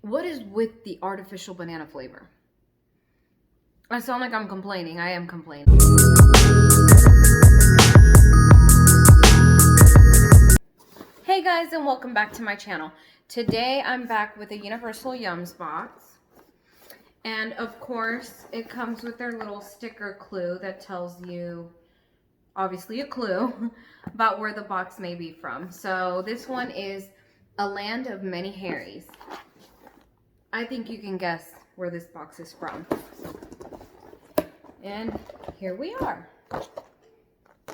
What is with the artificial banana flavor? I sound like I'm complaining. I am complaining. Hey guys, and welcome back to my channel. Today I'm back with a Universal Yums box. And of course, it comes with their little sticker clue that tells you, obviously a clue, about where the box may be from. So this one is A Land of Many Harrys. I think you can guess where this box is from. And here we are.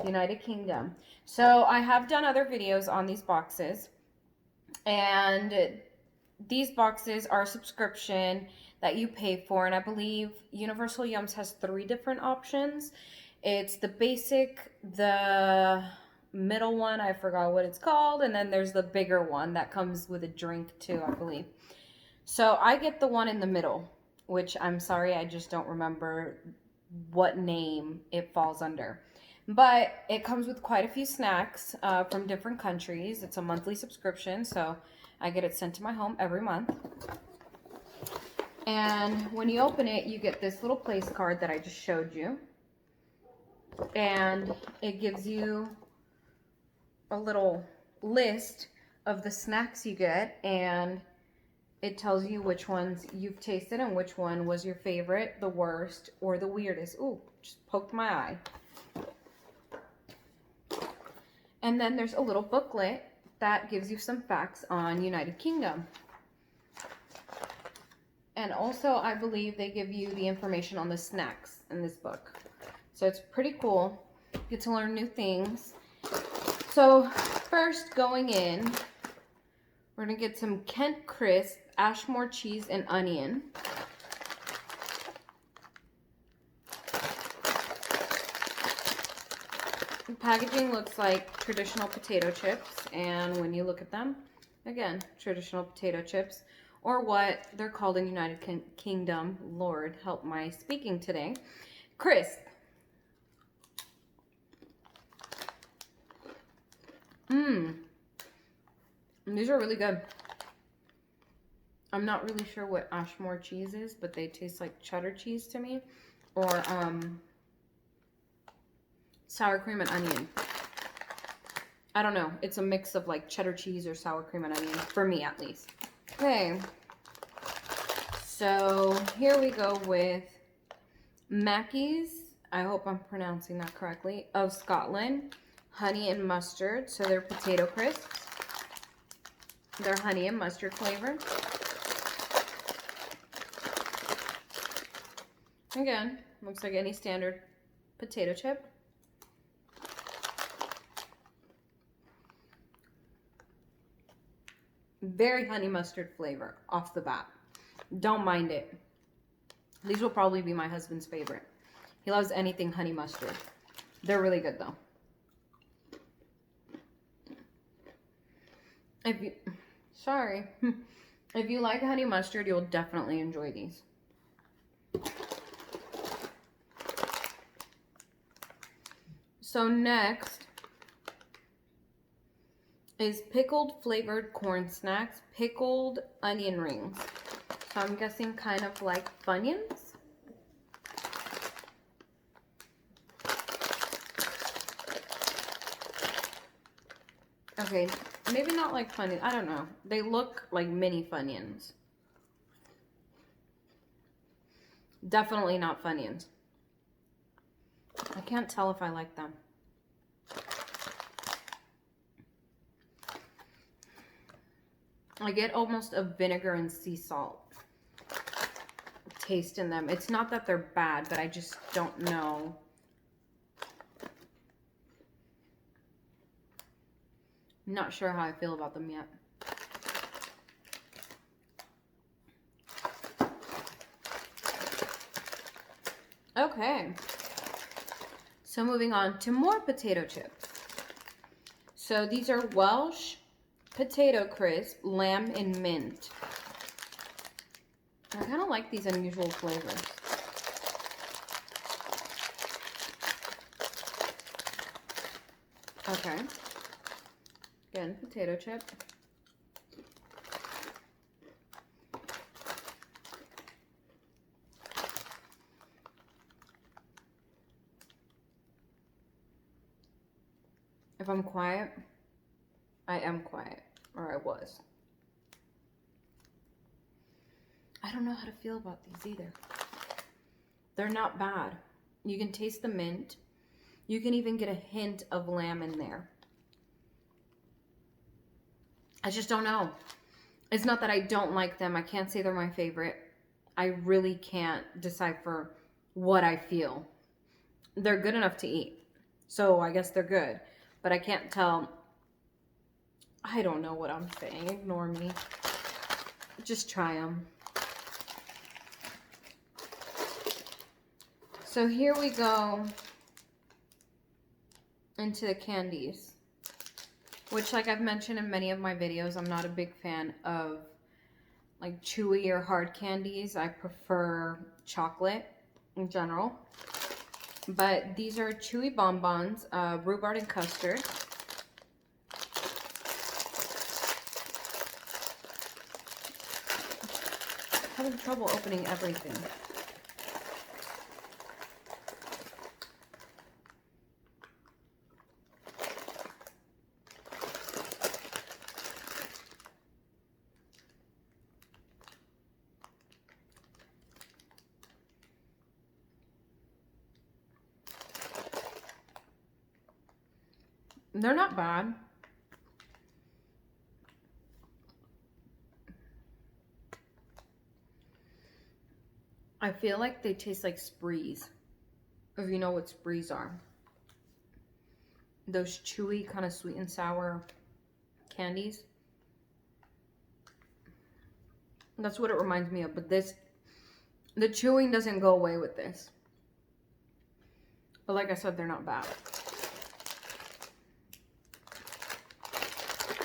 United Kingdom. So I have done other videos on these boxes, and these boxes are a subscription that you pay for, and I believe Universal Yums has 3 different options. It's the basic, the middle one, I forgot what it's called, and then there's the bigger one that comes with a drink too, I believe. So I get the one in the middle, which I'm sorry, I just don't remember what name it falls under. But it comes with quite a few snacks from different countries. It's a monthly subscription, so I get it sent to my home every month. And when you open it, you get this little place card that I just showed you. And it gives you a little list of the snacks you get, and it tells you which ones you've tasted and which one was your favorite, the worst, or the weirdest. Ooh, just poked my eye. And then there's a little booklet that gives you some facts on United Kingdom. And also, I believe they give you the information on the snacks in this book. So it's pretty cool. You get to learn new things. So first, going in, we're going to get some Kent Crisp, Ashmore cheese and onion. The packaging looks like traditional potato chips, and when you look at them, again, traditional potato chips, or what they're called in United Kingdom. Lord, help my speaking today. Crisp. These are really good. I'm not really sure what Ashmore cheese is, but they taste like cheddar cheese to me, or sour cream and onion. I don't know. It's a mix of like cheddar cheese or sour cream and onion, for me at least. Okay. So here we go with Mackeys. I hope I'm pronouncing that correctly. Of Scotland. Honey and mustard. So they're potato crisps. They're honey and mustard flavor. Again, looks like any standard potato chip. Very honey mustard flavor off the bat. Don't mind it. These will probably be my husband's favorite. He loves anything honey mustard. They're really good though. If you like honey mustard, you'll definitely enjoy these. So next is pickled flavored corn snacks, pickled onion rings. So I'm guessing kind of like Funyuns. Okay, maybe not like Funyuns. I don't know. They look like mini Funyuns. Definitely not Funyuns. I can't tell if I like them. I get almost a vinegar and sea salt taste in them. It's not that they're bad, but I just don't know. I'm not sure how I feel about them yet. Okay. So moving on to more potato chips. So these are Welsh potato crisp, lamb and mint. I kind of like these unusual flavors. Okay. Again, potato chip. If I'm quiet, I am quiet, or I was. I don't know how to feel about these either. They're not bad. You can taste the mint. You can even get a hint of lamb in there. I just don't know. It's not that I don't like them. I can't say they're my favorite. I really can't decipher what I feel. They're good enough to eat, so I guess they're good. But I can't tell. I don't know what I'm saying. Ignore me. Just try them. So here we go into the candies, which, like I've mentioned in many of my videos, I'm not a big fan of like chewy or hard candies. I prefer chocolate in general. But these are chewy bonbons, rhubarb and custard. I'm having trouble opening everything. They're not bad. I feel like they taste like sprees, if you know what sprees are. Those chewy, kind of sweet and sour candies. That's what it reminds me of, but the chewing doesn't go away with this. But like I said, they're not bad.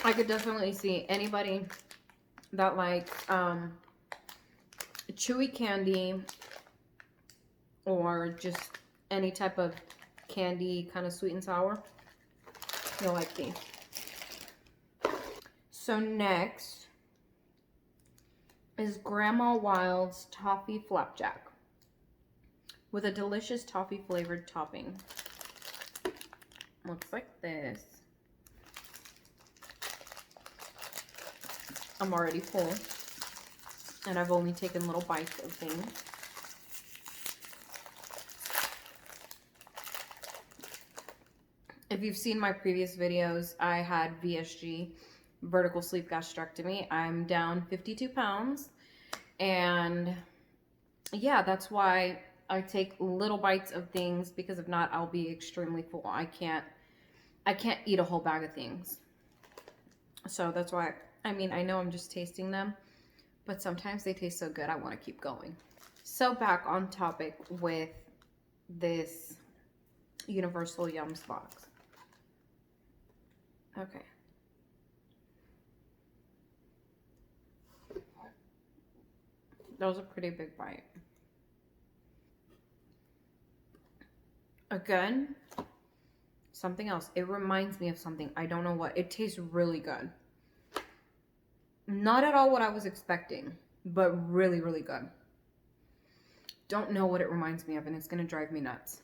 I could definitely see anybody that likes chewy candy or just any type of candy, kind of sweet and sour. You'll like these. So next is Grandma Wild's Toffee Flapjack with a delicious toffee flavored topping. Looks like this. I'm already full, and I've only taken little bites of things. If you've seen my previous videos, I had VSG, vertical sleeve gastrectomy. I'm down 52 pounds, and yeah, that's why I take little bites of things, because if not, I'll be extremely full. I can't eat a whole bag of things. So that's why, I mean, I know I'm just tasting them, but sometimes they taste so good, I want to keep going. So back on topic with this Universal Yums box. Okay. That was a pretty big bite. Again, something else. It reminds me of something. I don't know what. It tastes really good. Not at all what I was expecting, but really, really good. Don't know what it reminds me of, and it's going to drive me nuts.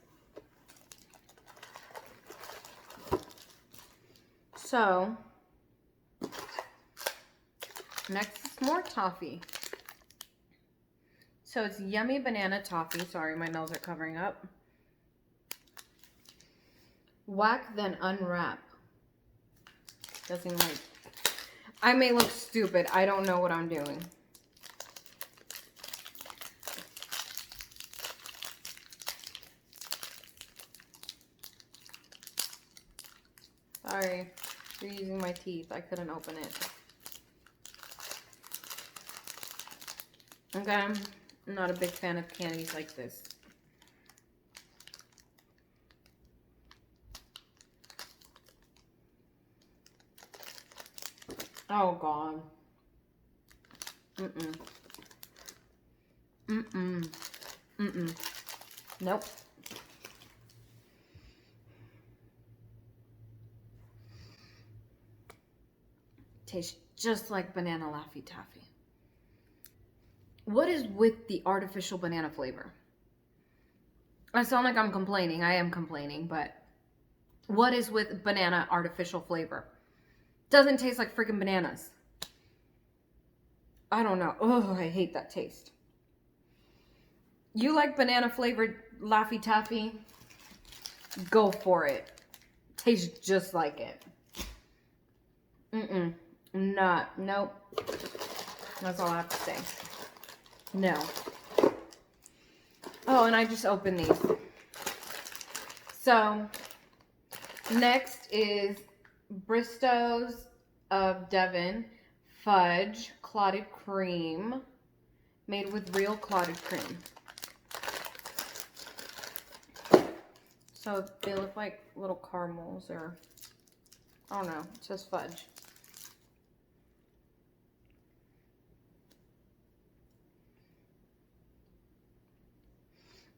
So, next is more toffee. So it's yummy banana toffee. Sorry, my nails are covering up. Whack, then unwrap. Doesn't like... I may look stupid. I don't know what I'm doing. Sorry. You're using my teeth. I couldn't open it. Okay. I'm not a big fan of candies like this. Oh, God. Mm-mm. Mm-mm. Mm-mm. Nope. Tastes just like banana Laffy Taffy. What is with the artificial banana flavor? I sound like I'm complaining. I am complaining, but What is with banana artificial flavor? Doesn't taste like freaking bananas. I don't know. Oh, I hate that taste. You like banana flavored Laffy Taffy? Go for it. Tastes just like it. Nope. That's all I have to say. No. Oh, and I just opened these. So, next is Bristow's of Devon Fudge clotted cream, made with real clotted cream. So they look like little caramels, or I don't know, it says fudge.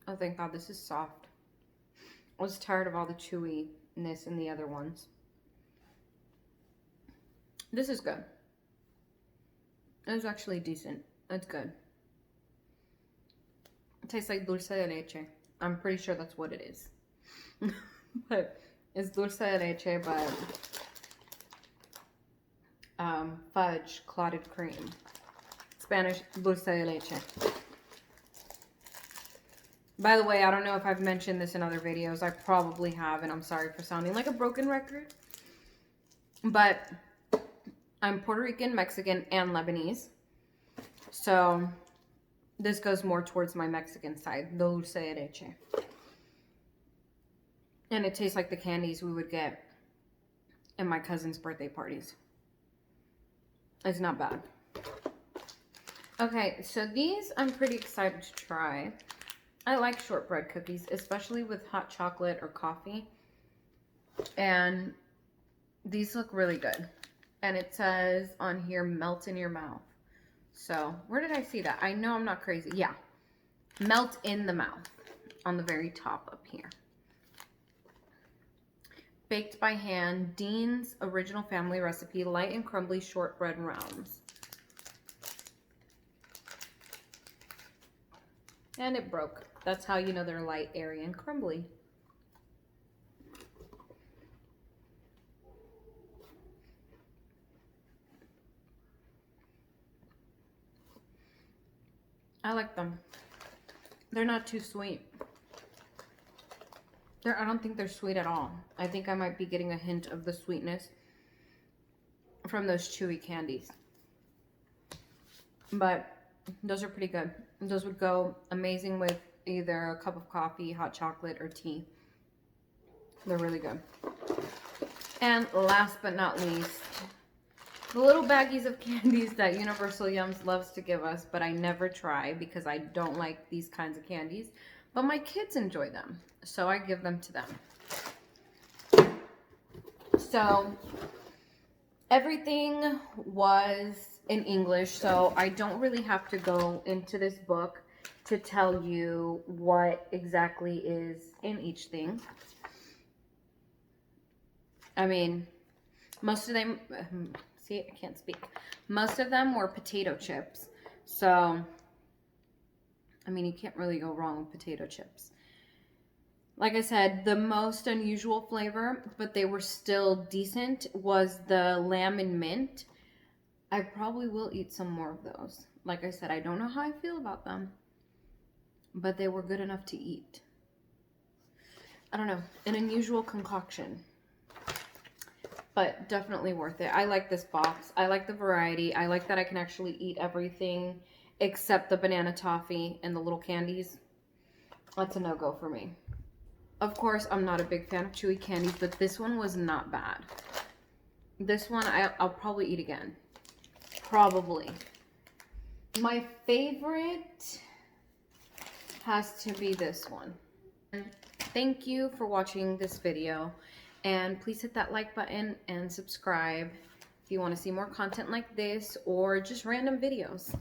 Oh, thank God, this is soft. I was tired of all the chewiness in the other ones. This is good. It's actually decent. It's good. It tastes like dulce de leche. I'm pretty sure that's what it is. But it's dulce de leche, but fudge clotted cream. Spanish dulce de leche. By the way, I don't know if I've mentioned this in other videos. I probably have, and I'm sorry for sounding like a broken record. But I'm Puerto Rican, Mexican, and Lebanese. So this goes more towards my Mexican side, dulce de leche. And it tastes like the candies we would get in my cousin's birthday parties. It's not bad. Okay, so these I'm pretty excited to try. I like shortbread cookies, especially with hot chocolate or coffee. And these look really good. And it says on here, melt in your mouth. So, where did I see that? I know I'm not crazy. Yeah. Melt in the mouth on the very top up here. Baked by hand, Dean's original family recipe, light and crumbly shortbread rounds. And it broke. That's how you know they're light, airy, and crumbly. I like them. They're not too sweet. I don't think they're sweet at all. I think I might be getting a hint of the sweetness from those chewy candies. But those are pretty good. Those would go amazing with either a cup of coffee, hot chocolate, or tea. They're really good. And last but not least, the little baggies of candies that Universal Yums loves to give us, but I never try because I don't like these kinds of candies. But my kids enjoy them, so I give them to them. So everything was in English, so I don't really have to go into this book to tell you what exactly is in each thing. I mean, most of them, see, I can't speak. Most of them were potato chips. So, I mean, you can't really go wrong with potato chips. Like I said, the most unusual flavor, but they were still decent, was the lamb and mint. I probably will eat some more of those. Like I said, I don't know how I feel about them, but they were good enough to eat. I don't know, an unusual concoction, but definitely worth it. I like this box. I like the variety. I like that I can actually eat everything except the banana toffee and the little candies. That's a no-go for me. Of course, I'm not a big fan of chewy candies, but this one was not bad. This one, I'll probably eat again. Probably. My favorite has to be this one. Thank you for watching this video, and please hit that like button and subscribe if you want to see more content like this or just random videos.